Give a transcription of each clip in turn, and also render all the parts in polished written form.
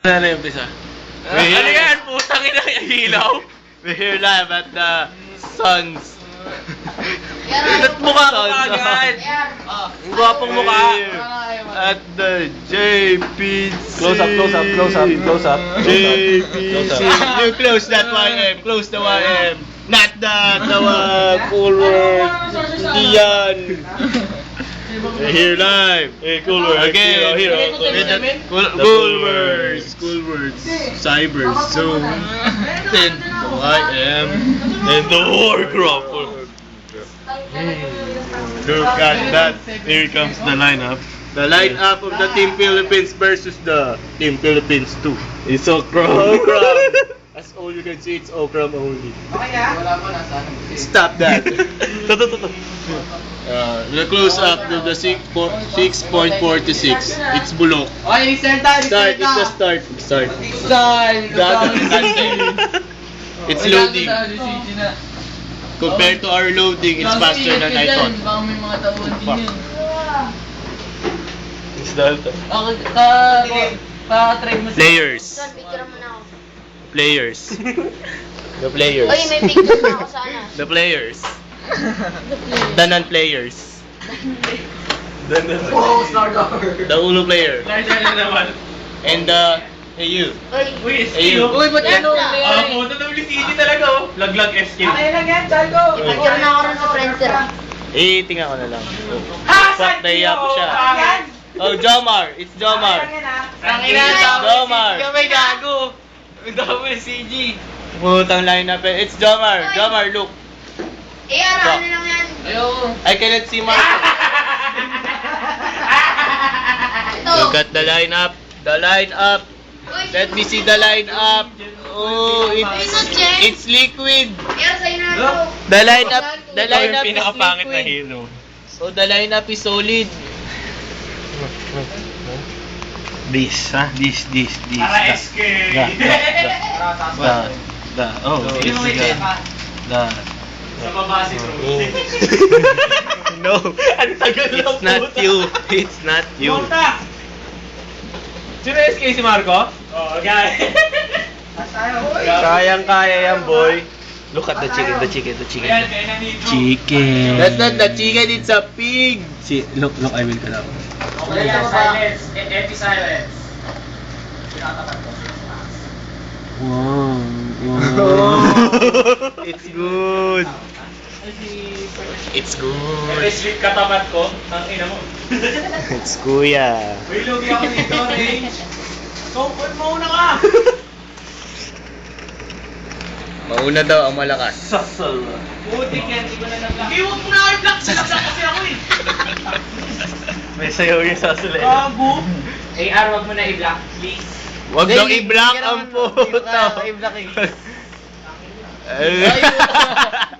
Ano na yung umpisa? Ano yan? Putang ina yung ilaw? We're here live at the Suns. Ba't mukha ko agad? Ang gwapong mukha. At the JPC. Close up, close up, close up, close up. JPC. You close that YM. Close the YM. Not the forward. Hindi yan. We're here live. Hey, cool words. Again. Hero. Cool words. Cool words. Cyber Zone. Then the YM. Then the Warcraft. Look at that. Here comes the lineup. The lineup of the Team Philippines versus the Team Philippines 2. It's so Okram. That's all you can see. It's Okram only. Stop that. The close up to the 6.46. It's Bulok. Okay, start. Start. It's the start. Start. It's loading. Compared to our loading, it's faster than I thought. Baka may mga tauhan din yun. It's that. Pa-try mo Players. Son, picture mo na ako. Players. The players. Oy, may picture na ako sana. The players. The non-players. Oh, Slardar. The Uno player. Slardar na naman. And the you. Oy, Uy, Ayun. Uy, ba't Yan ano? na. Puto na ulit talaga oh. Laglag SK. picture na ako rin sa Friendster. Tingnan ko na lang. Ah, Fuck, naiya ko siya. Oh, Jomar. It's Jomar. Tangina, Jomar. May gago. Ang dami ng CG. Putang lineup. It's Jomar. Jomar, look. Ano lang yan? Ayoko. I cannot see Marco. Ito. Look at the lineup. The lineup. Uy, Let me see the lineup. Oh, it's liquid. Yan, sa'yo na ito. The lineup is Pinakapangit na liquid. hero. So the lineup is solid. This, ha? This. Para SK. Oh, Hindi mo this may the. Sa baba si Troy. No, Ang tagal ng it's not puta. you. It's not you. Puta! Sino SK si Marco? Oo, guys. Kayang kaya yan, boy. Look at the chicken. Ayan, kaya nandito. Chicken. That's not the chicken, it's a pig. See, look, I will cut out. Okay, silence. Epi silence. Wow. It's good. It's Epi good. sweet katapat ko. Ang ina mo. It's kuya. Uy, lugi ako dito, Rage. Comfort mo una ka. Mauna daw ang malakas. Sasal. Putik yan, di ko na nag-block. Iwag mo na i-block. Sinablock kasi ako eh. May sayaw yung sasal eh. Gago. AR, wag mo na i-block, please. Wag daw i-block ang puto.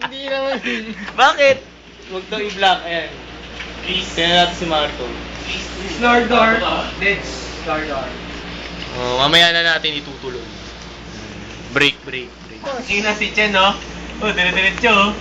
Hindi naman. Bakit? Wag daw i-block. Ayan. Please. Tingnan natin si Marco. Slardar. That's Slardar. Oh, mamaya na natin itutuloy. Break. Ina si Chen, no? Oh, dire-diretso.